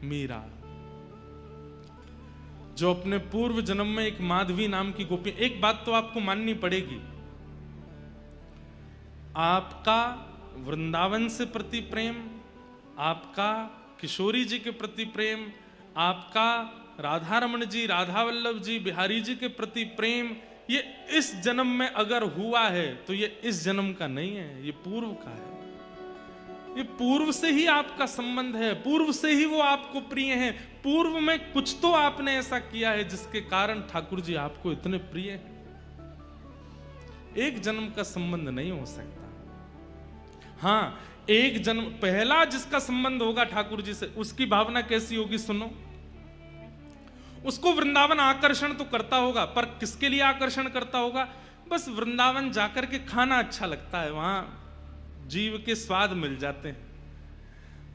मीरा, जो अपने पूर्व जन्म में एक माधवी नाम की गोपी। एक बात तो आपको माननी पड़ेगी, आपका वृंदावन से प्रति प्रेम, आपका किशोरी जी के प्रति प्रेम, आपका राधा रमण जी, राधा वल्लभ जी, बिहारी जी के प्रति प्रेम, ये इस जन्म में अगर हुआ है तो ये इस जन्म का नहीं है, ये पूर्व का है। ये पूर्व से ही आपका संबंध है, पूर्व से ही वो आपको प्रिय हैं, पूर्व में कुछ तो आपने ऐसा किया है जिसके कारण ठाकुर जी आपको इतने प्रिय हैं। एक जन्म का संबंध नहीं हो सकता। हाँ, एक जन्म पहला जिसका संबंध होगा ठाकुर जी से, उसकी भावना कैसी होगी सुनो। उसको वृंदावन आकर्षण तो करता होगा, पर किसके लिए आकर्षण करता होगा? बस वृंदावन जाकर के खाना अच्छा लगता है, वहां जीव के स्वाद मिल जाते हैं।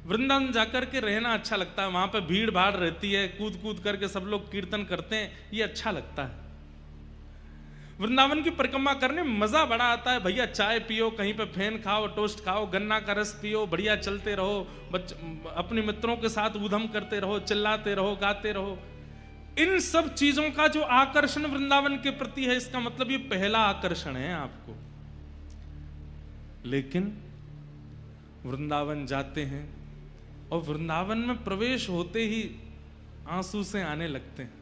वृंदावन जाकर के रहना अच्छा लगता है, वहां पे भीड़ भाड़ रहती है, कूद कूद करके सब लोग कीर्तन करते हैं, ये अच्छा लगता है। वृंदावन की परिक्रमा करने में मजा बड़ा आता है। भैया चाय पियो, कहीं पे फैन खाओ, टोस्ट खाओ, गन्ना का रस पियो, बढ़िया चलते रहो, अपने मित्रों के साथ ऊधम करते रहो, चिल्लाते रहो, गाते रहो। इन सब चीजों का जो आकर्षण वृंदावन के प्रति है, इसका मतलब ये पहला आकर्षण है आपको। लेकिन वृंदावन जाते हैं और वृंदावन में प्रवेश होते ही आंसू से आने लगते हैं।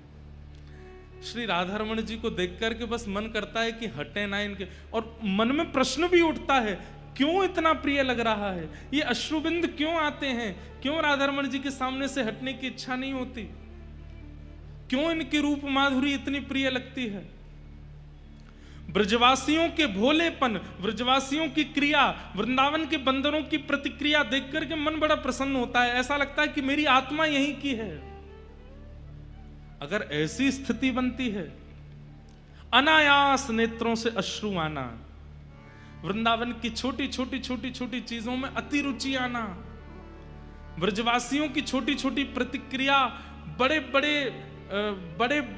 श्री राधा रमण जी को देख करके बस मन करता है कि हटे ना इनके, और मन में प्रश्न भी उठता है, क्यों इतना प्रिय लग रहा है, ये अश्रुबिंद क्यों आते हैं, क्यों राधा रमण जी के सामने से हटने की इच्छा नहीं होती, क्यों इनकी रूप माधुरी इतनी प्रिय लगती है। ब्रजवासियों के भोलेपन, ब्रजवासियों की क्रिया, वृंदावन के बंदरों की प्रतिक्रिया देख करके मन बड़ा प्रसन्न होता है। ऐसा लगता है कि मेरी आत्मा यहीं की है। अगर ऐसी स्थिति बनती है, अनायास नेत्रों से अश्रु आना, वृंदावन की छोटी छोटी छोटी छोटी चीजों में अति रुचि आना, ब्रजवासियों की छोटी छोटी प्रतिक्रिया बड़े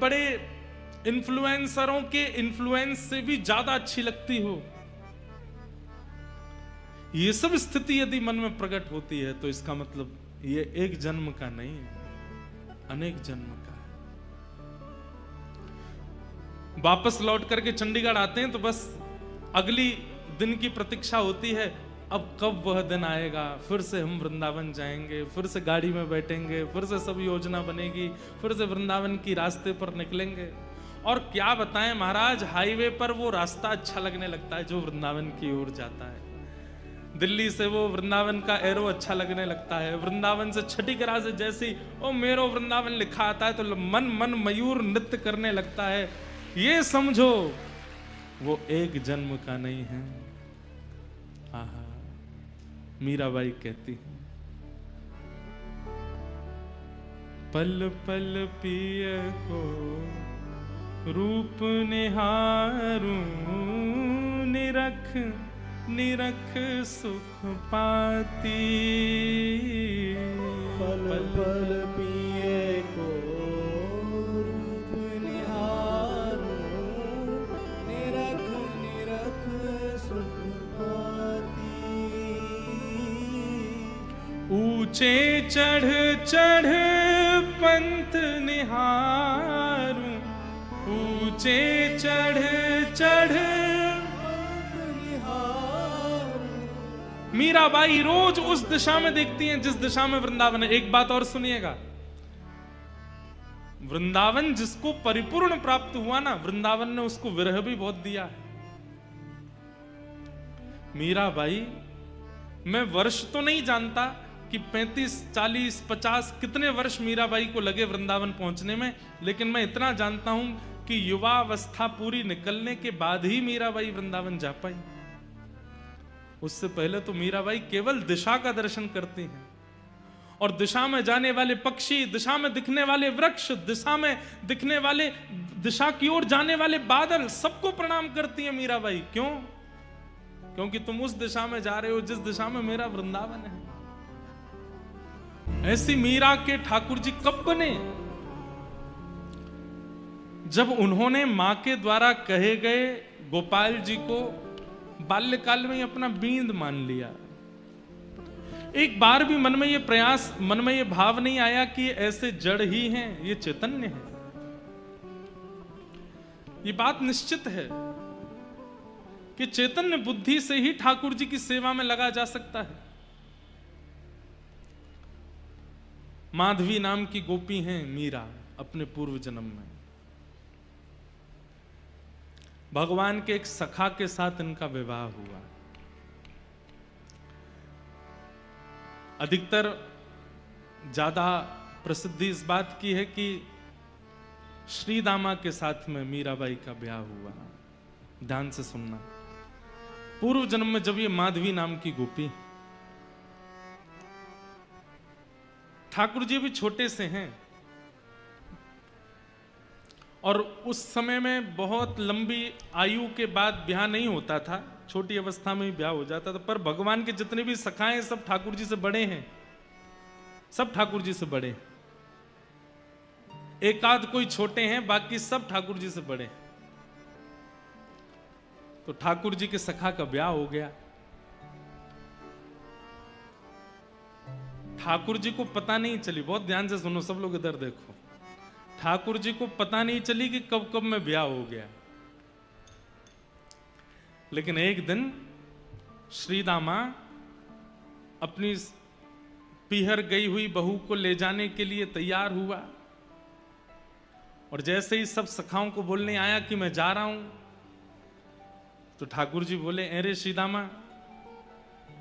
बड़े इन्फ्लुएंसरों के इन्फ्लुएंस से भी ज्यादा अच्छी लगती हो, ये सब स्थिति यदि मन में प्रकट होती है तो इसका मतलब ये एक जन्म का नहीं है, अनेक जन्म का है। वापस लौट करके चंडीगढ़ आते हैं तो बस अगली दिन की प्रतीक्षा होती है, अब कब वह दिन आएगा, फिर से हम वृंदावन जाएंगे, फिर से गाड़ी में बैठेंगे, फिर से सब योजना बनेगी, फिर से वृंदावन की रास्ते पर निकलेंगे। और क्या बताएं महाराज, हाईवे पर वो रास्ता अच्छा लगने लगता है जो वृंदावन की ओर जाता है। दिल्ली से वो वृंदावन का एरो अच्छा लगने लगता है। वृंदावन से छठी करा से जैसी ओ मेरो वृंदावन लिखा आता है तो मन मयूर नृत्य करने लगता है। ये समझो वो एक जन्म का नहीं है। आहा, मीराबाई कहती है, पल पल पिय को रूप निहारूं, निरख निरख सुख पाती। पल पल पिय को रूप निहारूं, निरख निरख सुख पाती। ऊंचे चढ़ चढ़ पंथ निहारूं, ऊंचे चढ़ चढ़। मीराबाई रोज उस दिशा में देखती हैं जिस दिशा में वृंदावन है। एक बात और सुनिएगा, वृंदावन जिसको परिपूर्ण प्राप्त हुआ ना, वृंदावन ने उसको विरह भी बहुत दिया है। मीराबाई, मैं वर्ष तो नहीं जानता कि 35, 40, 50 कितने वर्ष मीराबाई को लगे वृंदावन पहुंचने में, लेकिन मैं इतना जानता हूं कि युवावस्था पूरी निकलने के बाद ही मीराबाई वृंदावन जा पाई। उससे पहले तो मीराबाई केवल दिशा का दर्शन करती हैं, और दिशा में जाने वाले पक्षी, दिशा में दिखने वाले वृक्ष, दिशा में दिखने वाले, दिशा की ओर जाने वाले बादल, सबको प्रणाम करती हैं मीराबाई। क्यों? क्योंकि तुम उस दिशा में जा रहे हो जिस दिशा में मेरा वृंदावन है। ऐसी मीरा के ठाकुर जी कब बने? जब उन्होंने मां के द्वारा कहे गए गोपाल जी को बाल्यकाल में ही अपना बींद मान लिया। एक बार भी मन में ये प्रयास, मन में ये भाव नहीं आया कि ऐसे जड़ ही हैं, ये चैतन्य है। ये बात निश्चित है कि चैतन्य बुद्धि से ही ठाकुर जी की सेवा में लगा जा सकता है। माधवी नाम की गोपी हैं मीरा, अपने पूर्व जन्म में भगवान के एक सखा के साथ इनका विवाह हुआ। अधिकतर ज्यादा प्रसिद्धि इस बात की है कि श्री दामा के साथ में मीराबाई का ब्याह हुआ। ध्यान से सुनना, पूर्व जन्म में जब ये माधवी नाम की गोपी, ठाकुर जी भी छोटे से हैं और उस समय में बहुत लंबी आयु के बाद ब्याह नहीं होता था, छोटी अवस्था में ही ब्याह हो जाता था। पर भगवान के जितने भी सखाए सब ठाकुर जी से बड़े हैं, सब ठाकुर जी से बड़े हैं। एक आध कोई छोटे हैं, बाकी सब ठाकुर जी से बड़े। तो ठाकुर जी के सखा का ब्याह हो गया। ठाकुर जी को पता नहीं चली, बहुत ध्यान से सुनो सब लोग, इधर देखो, ठाकुर जी को पता नहीं चली कि कब कब में ब्याह हो गया। लेकिन एक दिन श्री दामा अपनी पीहर गई हुई बहू को ले जाने के लिए तैयार हुआ और जैसे ही सब सखाओं को बोलने आया कि मैं जा रहा हूं, तो ठाकुर जी बोले, अरे श्री दामा,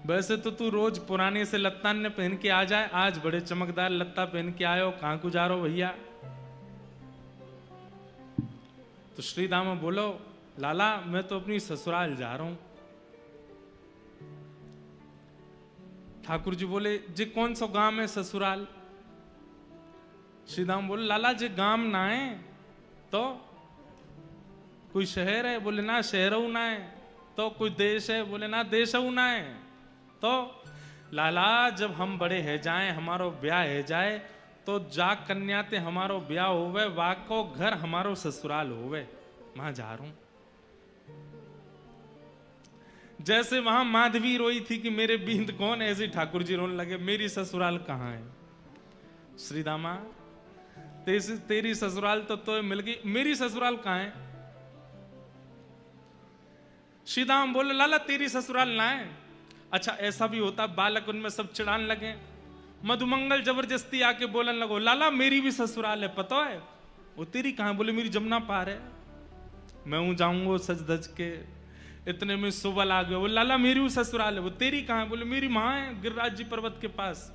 वैसे तो तू रोज पुराने से लत्ता ने पहन के आ जाए, आज बड़े चमकदार लत्ता पहन के आए हो, कहां को जा रहे हो भैया? तो श्री दामा बोलो, लाला मैं तो अपनी ससुराल जा रहा हूं। ठाकुर जी बोले, जी कौन सा गांव है ससुराल? श्री दामा बोले, लाला जी गांव ना है तो कोई शहर है? बोले ना शहर ना है। तो कोई देश है? बोले ना देश ना है। तो लाला जब हम बड़े है जाए, हमारो ब्याह है जाए, तो जा कन्या ते हमारो ब्याह होवे, वाको घर हमारो ससुराल होवे, वहां जा रहा हूं। जैसे वहां माधवी रोई थी कि मेरे बींद कौन, ऐसे ठाकुर जी रोने लगे, मेरी ससुराल कहां है? श्री दामा तेरी ससुराल तो मिल गई, मेरी ससुराल कहां है? श्री दामा बोले, लाला तेरी ससुराल ना है। अच्छा ऐसा भी होता, बालक उनमें सब चिढ़ाने लगे। मधुमंगल जबरदस्ती आके बोलने लगो, लाला मेरी भी ससुराल है, पता है? वो तेरी कहां? बोले मेरी जमुना पार है, मैं हूं जाऊंगा सज धज के। इतने में सुबल आ गए, वो लाला मेरी भी ससुराल है। वो तेरी कहां? बोले मेरी मां है गिरिराज जी पर्वत के पास।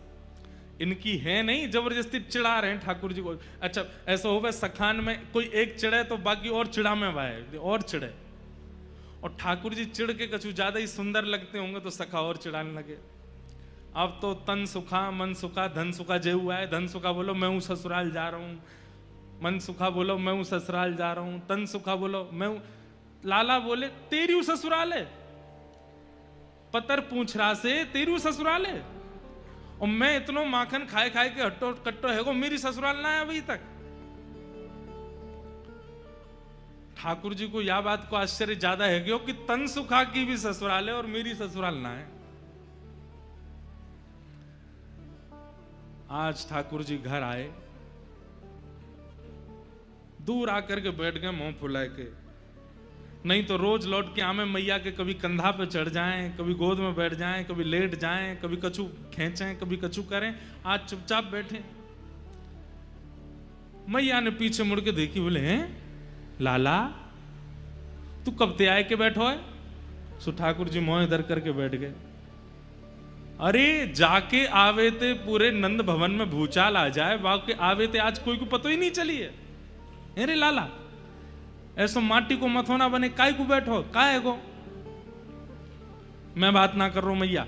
इनकी है नहीं, जबरदस्ती चिढ़ा रहे हैं ठाकुर जी को। अच्छा ऐसा हो, सखान में कोई एक चिढ़े तो बाकी और चिढ़ा में वाए और चिढ़े, और ठाकुर जी चिढ़ के कछु ज्यादा ही सुंदर लगते होंगे तो सखा और चिढ़ाने लगे। अब तो तन सुखा मन सुखा धन सुखा जे हुआ है। धन सुखा बोलो मैं हूं ससुराल जा रहा हूं, मन सुखा बोलो मैं हूं ससुराल जा रहा हूं, तन सुखा बोलो मैं हूं। लाला बोले तेरी ससुराल है, पतर पूछ रहा से तेरी ससुराल है, और मैं इतनो माखन खाए खाए के हट्टो कट्टो है, मेरी ससुराल ना है अभी तक। ठाकुर जी को यह बात को आश्चर्य ज्यादा है कि तन सुखा की भी ससुराल है और मेरी ससुराल ना है। आज ठाकुर जी घर आए, दूर आकर के बैठ गए मुंह फुलाए के। नहीं तो रोज लौट के आमे मैया के कभी कंधा पे चढ़ जाएं, कभी गोद में बैठ जाएं, कभी लेट जाएं, कभी कछु खींचें, कभी कछु करें। आज चुपचाप बैठे। मैया ने पीछे मुड़ के देखी, बोले हैं लाला तू कब ते आए के बैठो है? सो ठाकुर जी मोह इधर करके बैठ गए। अरे जाके आवे ते पूरे नंद भवन में भूचाल आ जाए, वाके आवे ते आज कोई को पता ही नहीं चली है। अरे लाला ऐसो माटी को मथोना बने, काय को बैठो, काय को? मैं बात ना कर रहा हूं मैया।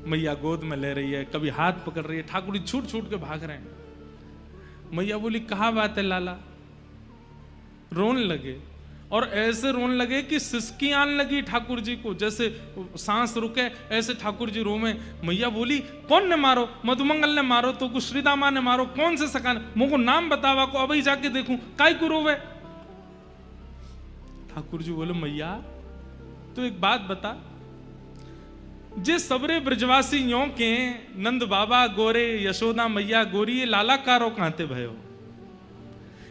मैया गोद में ले रही है, कभी हाथ पकड़ रही है, ठाकुर जी छूट छूट के भाग रहे हैं। मैया बोली कहा बात है लाला? रोने लगे, और ऐसे रोने लगे कि सिसकी आने लगी ठाकुर जी को, जैसे सांस रुके ऐसे ठाकुर जी रोवे। मैया बोली कौन ने मारो? मधुमंगल ने मारो तो कुछ श्रीदामा ने मारो, कौन से सका ने? मुझको नाम बतावा को अभी जाके देखूं, काय को रोवे? ठाकुर जी बोले मैया तो एक बात बता, जे सबरे ब्रजवासी यों के नंद बाबा गोरे यशोदा मैया गोरी ये लाला कारो कहते भयो।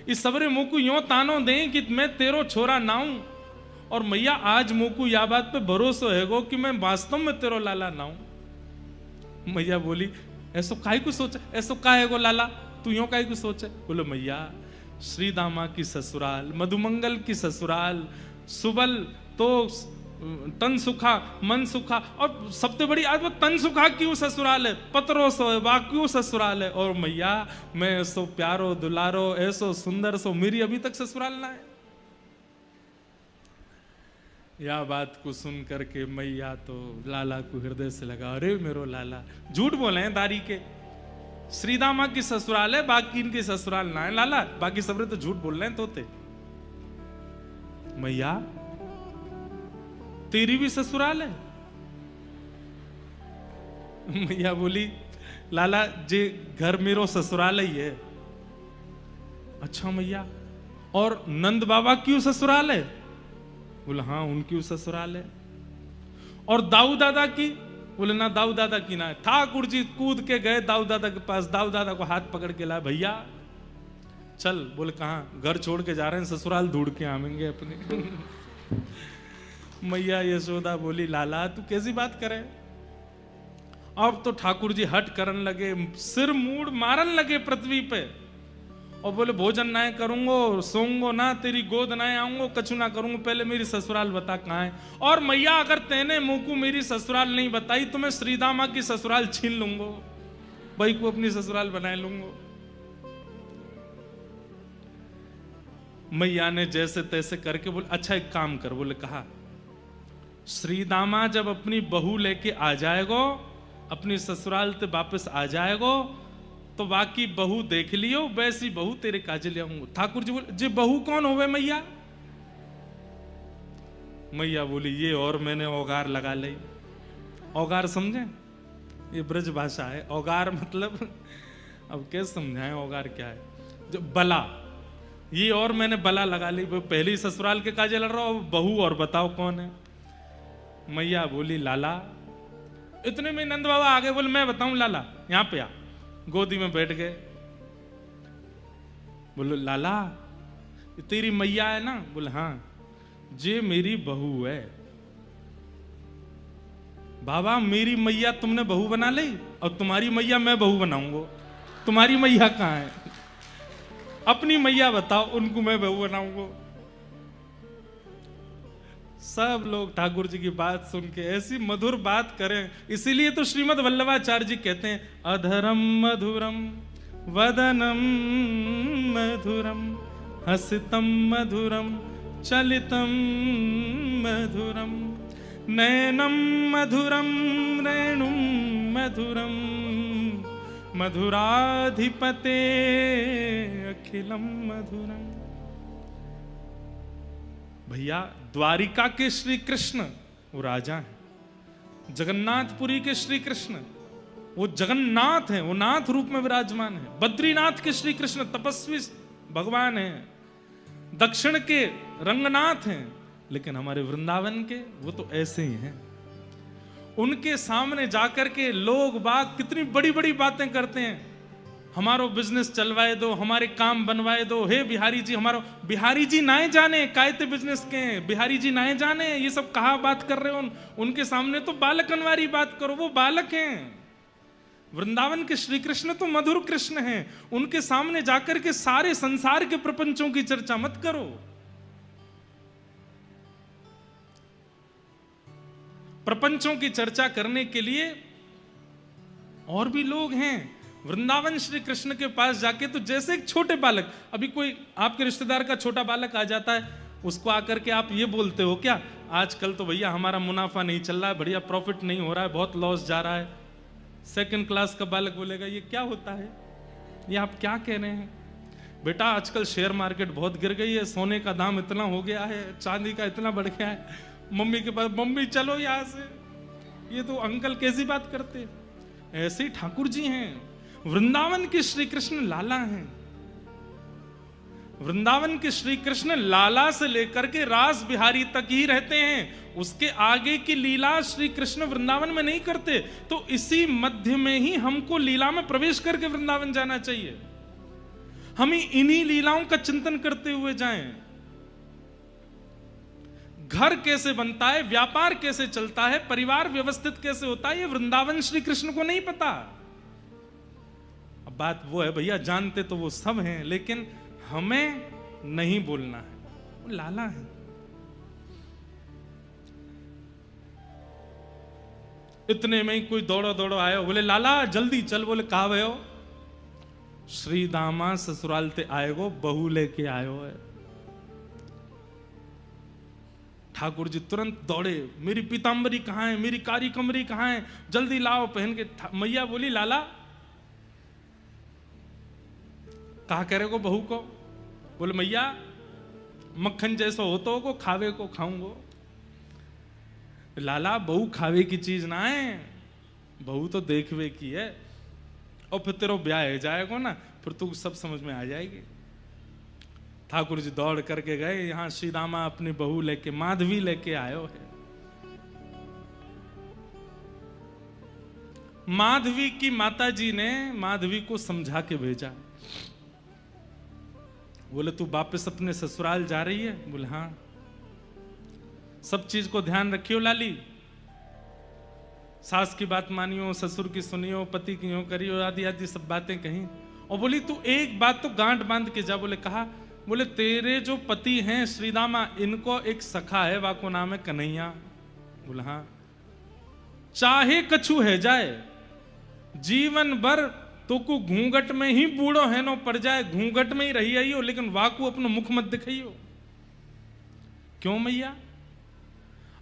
इस सबरे मुकु यों तानो दें कि मैं तेरो छोरा नाऊं, और मैया आज मुकु या बात पे भरोसा हैगो कि मैं वास्तव में तेरो लाला नाऊं। मैया बोली ऐसो काहे को सोचे, ऐसो काहे गो लाला, तू यों काहे को सोचे। बोलो मैया श्री दामा की ससुराल, मधुमंगल की ससुराल, सुबल तो तन सुखा मन सुखा, और सबसे बड़ी आज वो तन सुखा क्यों ससुराल है, पतरो सो वा क्यों ससुराल है। और मैया मैं ऐसो प्यारो दुलारो ऐसो सुंदर सो मेरी अभी तक ससुराल ना है। या बात को सुन करके मैया तो लाला को हृदय से लगा, अरे मेरो लाला झूठ बोले हैं दारी के, श्रीदामा की ससुराल है बाकी इनकी ससुराल ना है लाला, बाकी सबरे तो झूठ बोल रहे हैं तोते। मैया तेरी भी ससुराल है। मैया बोली लाला जे घर मेरो ससुराल ही है। अच्छा मैया और नंद बाबा क्यों ससुराल है। बोले हाँ उनकी ससुराल है। और दाऊ दादा की। बोले ना दाऊ दादा की ना है। ठाकुर जी कूद के गए दाऊ दादा के पास, दाऊ दादा को हाथ पकड़ के लाए, भैया चल। बोले कहाँ, घर छोड़ के जा रहे हैं, ससुराल ढूंढ के आवेंगे अपने। मैया यशोदा बोली लाला तू कैसी बात करे। अब तो ठाकुर जी हट करन लगे, सिर मूड़ मारन लगे पृथ्वी पे, और बोले भोजन ना करूंगो, सोऊंगो ना, तेरी गोद ना आऊंगो, कछु ना करूंगो, पहले मेरी ससुराल बता कहाँ है। और मैया अगर तेने मुंह को मेरी ससुराल नहीं बताई तो मैं श्रीदामा की ससुराल छीन लूंगो, भाई को अपनी ससुराल बना लूंगो। मैया ने जैसे तैसे करके बोले अच्छा एक काम कर। बोले कहा श्रीदामा जब अपनी बहू लेके आ जाएगो, अपनी ससुराल से वापस आ जाएगो, तो बाकी बहू देख लियो, वैसी बहू तेरे काजे ले आऊंगा। ठाकुर जी बोले जे बहू कौन होवे मैया। मैया बोली ये और मैंने औगार लगा ली। औगार समझे, ये ब्रज भाषा है। औगार मतलब अब कैसे समझाएं औगार क्या है। जो बला, ये और मैंने बला लगा ली। पहले ही ससुराल के काजे लड़ रहा हो, बहू और बताओ कौन है। मैया बोली लाला। इतने में नंद बाबा आगे बोले मैं बताऊं लाला, यहां पे आ। गोदी में बैठ गए। बोलो लाला तेरी मैया है ना। बोले हाँ। जे मेरी बहू है। बाबा मेरी मैया तुमने बहू बना ली और तुम्हारी मैया मैं बहू बनाऊंगा। तुम्हारी मैया कहाँ है, अपनी मैया बताओ, उनको मैं बहू बनाऊंगा। सब लोग ठाकुर जी की बात सुन के ऐसी मधुर बात करें। इसीलिए तो श्रीमद् वल्लभाचार्य जी कहते हैं अधरम मधुरम वदनम मधुरम हसितम मधुरम चलितम मधुरम नयनम मधुरम रेणुम मधुरम मधुराधिपते अखिलम मधुरम। भैया द्वारिका के श्री कृष्ण वो राजा हैं, जगन्नाथपुरी के श्री कृष्ण वो जगन्नाथ हैं, वो नाथ रूप में विराजमान है। बद्रीनाथ के श्री कृष्ण तपस्वी भगवान हैं, दक्षिण के रंगनाथ हैं, लेकिन हमारे वृंदावन के वो तो ऐसे ही हैं। उनके सामने जाकर के लोग बाग कितनी बड़ी बड़ी बातें करते हैं, हमारो बिजनेस चलवाए दो, हमारे काम बनवाए दो, हे बिहारी जी हमारो। बिहारी जी नाए जाने कायते बिजनेस के, बिहारी जी नाए जाने ये सब कहा बात कर रहे हो। उनके सामने तो बालकन वाली बात करो, वो बालक हैं। वृंदावन के श्री कृष्ण तो मधुर कृष्ण हैं, उनके सामने जाकर के सारे संसार के प्रपंचों की चर्चा मत करो। प्रपंचों की चर्चा करने के लिए और भी लोग हैं। वृंदावन श्री कृष्ण के पास जाके तो जैसे एक छोटे बालक, अभी कोई आपके रिश्तेदार का छोटा बालक आ जाता है, उसको आकर के आप ये बोलते हो क्या आजकल तो भैया हमारा मुनाफा नहीं चल रहा है, बढ़िया प्रॉफिट नहीं हो रहा है, बहुत लॉस जा रहा है। सेकंड क्लास का बालक बोलेगा ये क्या होता है, ये आप क्या कह रहे हैं। बेटा आजकल शेयर मार्केट बहुत गिर गई है, सोने का दाम इतना हो गया है, चांदी का इतना बढ़ गया है। मम्मी के पास, मम्मी चलो यहाँ से, ये तो अंकल कैसी बात करते। ऐसे ही ठाकुर जी हैं, वृंदावन के श्री कृष्ण लाला हैं। वृंदावन के श्री कृष्ण लाला से लेकर के रास बिहारी तक ही रहते हैं। उसके आगे की लीला श्री कृष्ण वृंदावन में नहीं करते, तो इसी मध्य में ही हमको लीला में प्रवेश करके वृंदावन जाना चाहिए। हम इन्हीं लीलाओं का चिंतन करते हुए जाएं। घर कैसे बनता है, व्यापार कैसे चलता है, परिवार व्यवस्थित कैसे होता है, ये वृंदावन श्री कृष्ण को नहीं पता। अब बात वो है भैया, जानते तो वो सब हैं, लेकिन हमें नहीं बोलना है, वो लाला है। इतने में ही कोई दौड़ो दौड़ो आयो, बोले लाला जल्दी चल। बोले कहा भय हो? श्री दामा ससुराल ते आएगो, बहू लेके आयो है। ठाकुर जी तुरंत दौड़े, मेरी पीतांबरी कहां है, मेरी कारी कमरी कहां है, जल्दी लाओ पहन के। मैया बोली लाला कहा करे को बहू को? बोले मैया मक्खन जैसा हो तो को खावे को खाऊंगो। लाला बहू खावे की चीज ना है, बहू तो देखवे की है, और फिर तेरा ब्याह है जाएगा ना, फिर तू सब समझ में आ जाएगी। ठाकुर जी दौड़ करके गए, यहां श्री रामा अपनी बहू लेके, माधवी लेके आयो है। माधवी की माता जी ने माधवी को समझा के भेजा। बोले तू वापस अपने ससुराल जा रही है? बोले हाँ। सब चीज को ध्यान रखियो लाली, सास की बात मानियो, ससुर की सुनियो, पति की यूं करियो, आदि आदि सब बातें कहीं। और बोली तू एक बात तो गांठ बांध के जा। बोले कहा? बोले तेरे जो पति हैं श्रीदामा, इनको एक सखा है, वाको नाम है कन्हैया। बोला हाँ। चाहे कछु है जाए, जीवन भर तो को घूंघट में ही बूढ़ो है नो पड़ जाए, घूंघट में ही रही आई हो, लेकिन वाकू अपना मुख मत दिखाइयो। क्यों मैया?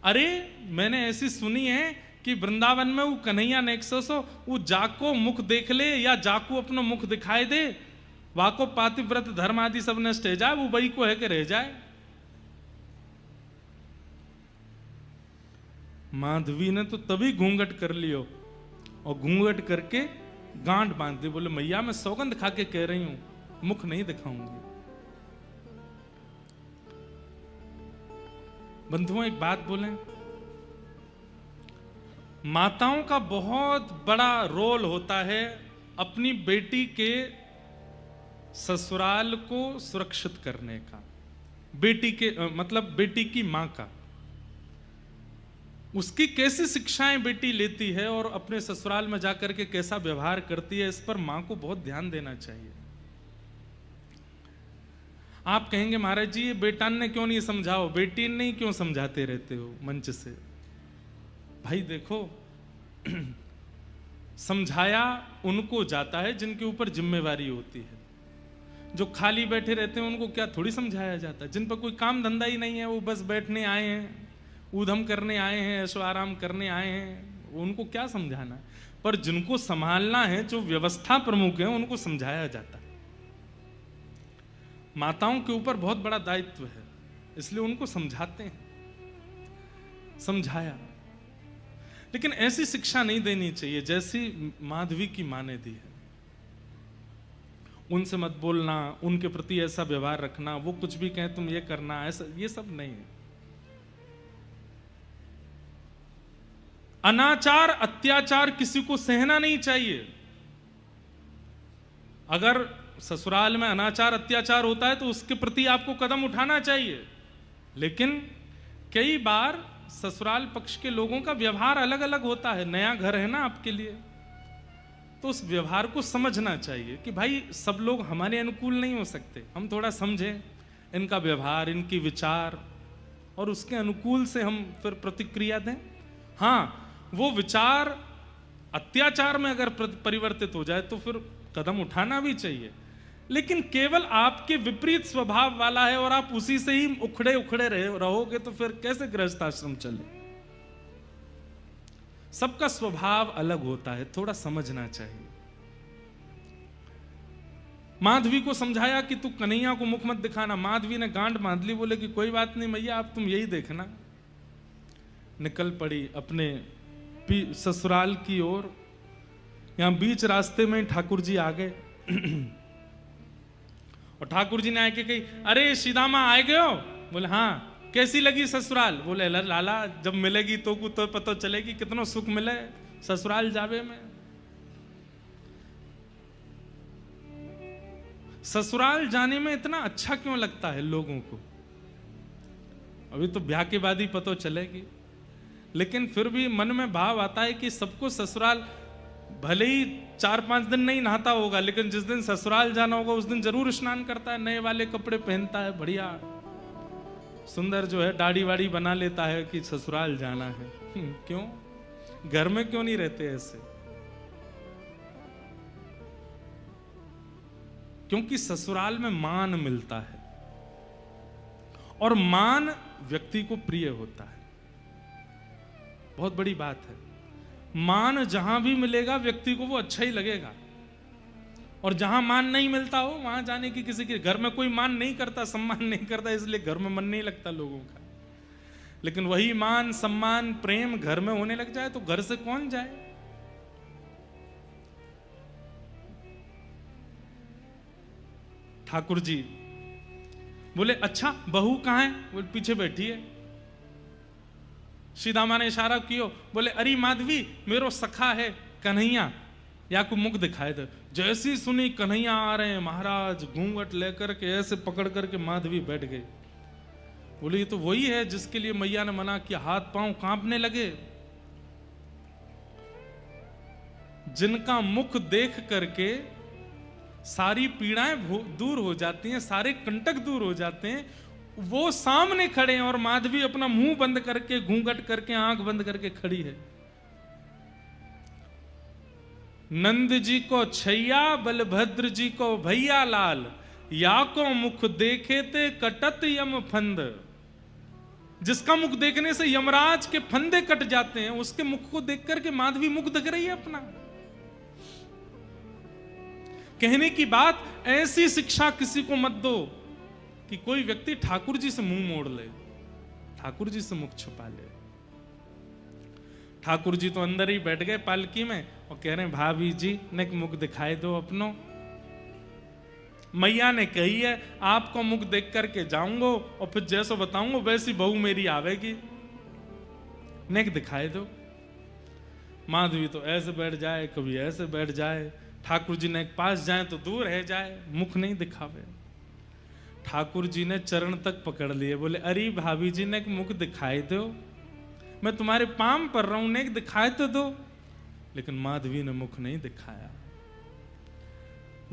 अरे मैंने ऐसी सुनी है कि वृंदावन में वो कन्हैया नेक्सो वो जाको मुख देख ले या जाको अपना मुख दिखाई दे, वाको पातिव्रत धर्म आदि सब नष्ट हो जाए, वो वही को है कि रह जाए। माधवी ने तो तभी घूंघट कर लियो, और घूंघट करके गांठ बांध दी। बोले मैया मैं सौगंध खा के कह रही हूं, मुख नहीं दिखाऊंगी। बंधुओं एक बात बोलें, माताओं का बहुत बड़ा रोल होता है अपनी बेटी के ससुराल को सुरक्षित करने का। बेटी के मतलब बेटी की मां का, उसकी कैसी शिक्षाएं बेटी लेती है और अपने ससुराल में जाकर के कैसा व्यवहार करती है, इस पर मां को बहुत ध्यान देना चाहिए। आप कहेंगे महाराज जी ये बेटान ने क्यों नहीं समझाओ, बेटी ने क्यों समझाते रहते हो मंच से? भाई देखो समझाया उनको जाता है जिनके ऊपर जिम्मेवारी होती है। जो खाली बैठे रहते हैं उनको क्या थोड़ी समझाया जाता है? जिन पर कोई काम धंधा ही नहीं है, वो बस बैठने आए हैं, ऊधम करने आए हैं, ऐशो आराम करने आए हैं, उनको क्या समझाना है? पर जिनको संभालना है, जो व्यवस्था प्रमुख है, उनको समझाया जाता है। माताओं के ऊपर बहुत बड़ा दायित्व है, इसलिए उनको समझाते हैं, समझाया। लेकिन ऐसी शिक्षा नहीं देनी चाहिए जैसी माधवी की मां ने दी है। उनसे मत बोलना, उनके प्रति ऐसा व्यवहार रखना, वो कुछ भी कहें तुम ये करना, ऐसा ये सब नहीं है। अनाचार अत्याचार किसी को सहना नहीं चाहिए। अगर ससुराल में अनाचार अत्याचार होता है तो उसके प्रति आपको कदम उठाना चाहिए, लेकिन कई बार ससुराल पक्ष के लोगों का व्यवहार अलग अलग होता है। नया घर है ना आपके लिए, तो उस व्यवहार को समझना चाहिए कि भाई सब लोग हमारे अनुकूल नहीं हो सकते, हम थोड़ा समझें इनका व्यवहार, इनकी विचार, और उसके अनुकूल से हम फिर प्रतिक्रिया दें। हाँ, वो विचार अत्याचार में अगर परिवर्तित हो जाए तो फिर कदम उठाना भी चाहिए, लेकिन केवल आपके विपरीत स्वभाव वाला है और आप उसी से ही उखड़े उखड़े रहोगे तो फिर कैसे गृहस्थ आश्रम चले? सबका स्वभाव अलग होता है, थोड़ा समझना चाहिए। माधवी को समझाया कि तू कन्हैया को मुख मत दिखाना। माधवी ने गांठ बांध ली, बोले कि कोई बात नहीं मैया, आप तुम यही देखना। निकल पड़ी अपने ससुराल की ओर। यहां बीच रास्ते में ठाकुर जी आ गए और ठाकुर जी ने आके कही, अरे सीदामा आए गए हो? बोले हाँ। कैसी लगी ससुराल? बोले लाला जब मिलेगी तो को तो पता चलेगी कितना सुख मिले ससुराल जावे में। ससुराल जाने में इतना अच्छा क्यों लगता है लोगों को? अभी तो ब्याह के बाद ही पता चलेगी, लेकिन फिर भी मन में भाव आता है कि सबको ससुराल, भले ही 4-5 दिन नहीं नहाता होगा, लेकिन जिस दिन ससुराल जाना होगा उस दिन जरूर स्नान करता है, नए वाले कपड़े पहनता है, बढ़िया सुंदर जो है दाढ़ी वाड़ी बना लेता है कि ससुराल जाना है। क्यों? घर में क्यों नहीं रहते ऐसे? क्योंकि ससुराल में मान मिलता है और मान व्यक्ति को प्रिय होता है। बहुत बड़ी बात है। मान जहां भी मिलेगा व्यक्ति को वो अच्छा ही लगेगा, और जहां मान नहीं मिलता हो वहां जाने की किसी के घर में कोई मान नहीं करता, सम्मान नहीं करता, इसलिए घर में मन नहीं लगता लोगों का। लेकिन वही मान सम्मान प्रेम घर में होने लग जाए तो घर से कौन जाए? ठाकुर जी बोले अच्छा बहू कहां है? बोले पीछे बैठी है। सीधामा ने इशारा कियो, बोले अरे माधवी मेरो सखा है कन्हैया, या को मुख दिखाए दे। जैसी सुनी कन्हैया आ रहे हैं महाराज, घूंघट लेकर के ऐसे पकड़ करके माधवी बैठ गई। बोले ये तो वही है जिसके लिए मैया ने मना किया, हाथ पांव कांपने लगे। जिनका मुख देख करके सारी पीड़ाएं दूर हो जाती हैं, सारे कंटक दूर हो जाते हैं, वो सामने खड़े हैं और माधवी अपना मुंह बंद करके घूंघट करके आंख बंद करके खड़ी है। नंद जी को छैया बलभद्र जी को भैया लाल, या को मुख देखे ते कटत यम फंद। जिसका मुख देखने से यमराज के फंदे कट जाते हैं, उसके मुख को देख करके माधवी मुख देख रही है अपना। कहने की बात, ऐसी शिक्षा किसी को मत दो कि कोई व्यक्ति ठाकुर जी से मुंह मोड़ ले, ठाकुर जी से मुख छुपा ले। ठाकुर जी तो अंदर ही बैठ गए पालकी में और कह रहे हैं भाभी जी ने मुख दिखाई दो अपनो। मैया ने कही है आपको मुख देख करके जाऊंगा और फिर जैसा बताऊंगा वैसी बहू मेरी आवेगी, नेक दिखाई दो। माधवी तो ऐसे बैठ जाए, कभी ऐसे बैठ जाए, ठाकुर जी ने पास जाए तो दूर रह जाए, मुख नहीं दिखावे। ठाकुर जी ने चरण तक पकड़ लिए, बोले अरे भाभी जी ने मुख दिखाई दो, मैं तुम्हारे पाम पर रहा हूं, नेक दिखाई तो दो। लेकिन माधवी ने मुख नहीं दिखाया।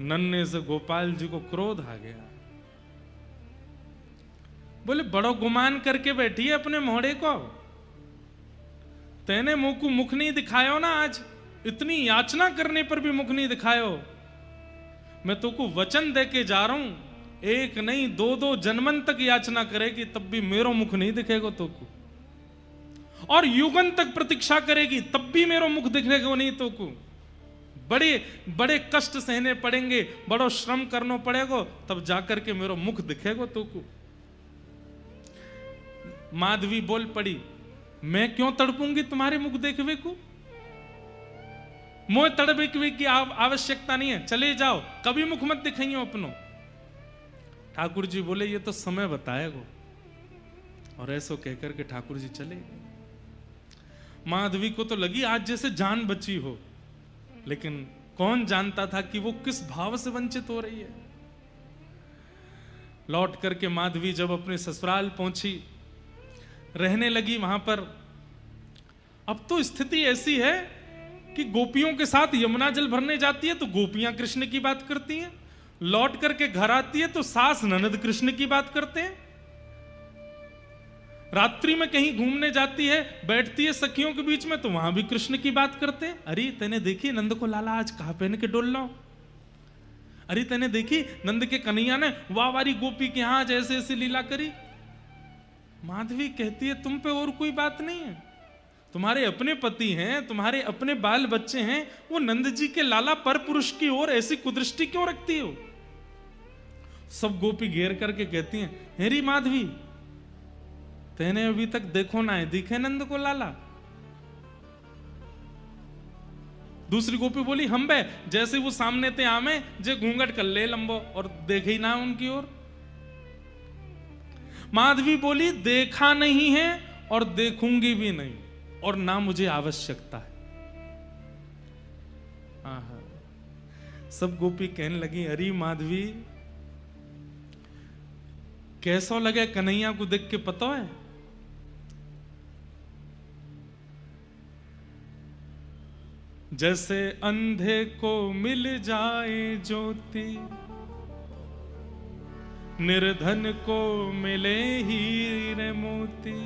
नन्हे से गोपाल जी को क्रोध आ गया। बोले बड़ो गुमान करके बैठी है अपने मोहड़े को, तेने मुंह को मुख नहीं दिखायो ना, आज इतनी याचना करने पर भी मुख नहीं दिखायो। मैं तो को वचन दे के जा रहा हूं, एक नहीं 2-2 जन्मन तक याचना करेगी तब भी मेरो मुख नहीं दिखेगा तो को, और युगन तक प्रतीक्षा करेगी तब भी मेरो मुख दिखेगा नहीं तो को। बड़े बड़े कष्ट सहने पड़ेंगे, बड़ो श्रम करना पड़ेगा तब जाकर के मेरो मुख दिखेगा तो को। माधवी बोल पड़ी, मैं क्यों तड़पूंगी तुम्हारे मुख देखवे को? मोह तड़पे की आवश्यकता नहीं है, चले जाओ, कभी मुख मत दिखाइयो अपनो। ठाकुर जी बोले ये तो समय बताएगा, और ऐसो कहकर के ठाकुर जी चले गए। माधवी को तो लगी आज जैसे जान बची हो, लेकिन कौन जानता था कि वो किस भाव से वंचित हो रही है। लौट करके माधवी जब अपने ससुराल पहुंची, रहने लगी वहां पर। अब तो स्थिति ऐसी है कि गोपियों के साथ यमुना जल भरने जाती है तो गोपियां कृष्ण की बात करती हैं, लौट करके घर आती है तो सास ननद कृष्ण की बात करते हैं। रात्रि में कहीं घूमने जाती है, बैठती है सखियों के बीच में तो वहां भी कृष्ण की बात करते हैं। अरे तेने देखी नंद को लाला आज कहां पहन के डोल लो, अरे तेने देखी नंद के कन्हैया ने वाह वारी गोपी के यहां जैसे ऐसे लीला करी। माधवी कहती है तुम पे और कोई बात नहीं है, तुम्हारे अपने पति हैं, तुम्हारे अपने बाल बच्चे हैं, वो नंद जी के लाला पर पुरुष की ओर ऐसी कुदृष्टि क्यों रखती हो? सब गोपी घेर करके कहती हैं हेरी माधवी तेने अभी तक देखो ना है, दिखे नंद को लाला? दूसरी गोपी बोली हम बे, जैसे वो सामने थे आमे जे घूंघट कर ले लंबो और देखे ही ना उनकी ओर। माधवी बोली देखा नहीं है और देखूंगी भी नहीं, और ना मुझे आवश्यकता है। आहा। सब गोपी कहने लगी अरे माधवी कैसा लगे कन्हैया को देख के, पता है? जैसे अंधे को मिल जाए ज्योति, निर्धन को मिले हीरे मोती,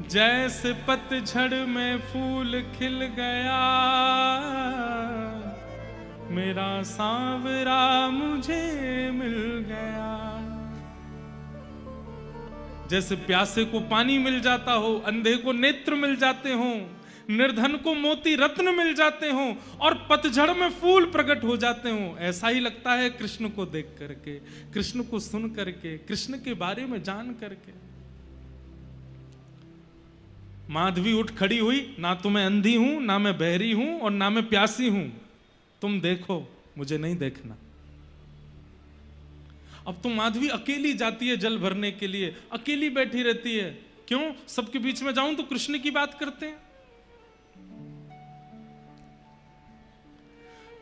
जैसे पतझड़ में फूल खिल गया मेरा सांवरा मुझे मिल गया। जैसे प्यासे को पानी मिल जाता हो, अंधे को नेत्र मिल जाते हो, निर्धन को मोती रत्न मिल जाते हो, और पतझड़ में फूल प्रकट हो जाते हो, ऐसा ही लगता है कृष्ण को देख करके, कृष्ण को सुन करके, कृष्ण के बारे में जान करके। माधवी उठ खड़ी हुई, ना तो मैं अंधी हूं, ना मैं बहरी हूं, और ना मैं प्यासी हूं, तुम देखो मुझे नहीं देखना। अब तो माधवी अकेली जाती है जल भरने के लिए, अकेली बैठी रहती है। क्यों? सबके बीच में जाऊं तो कृष्ण की बात करते हैं।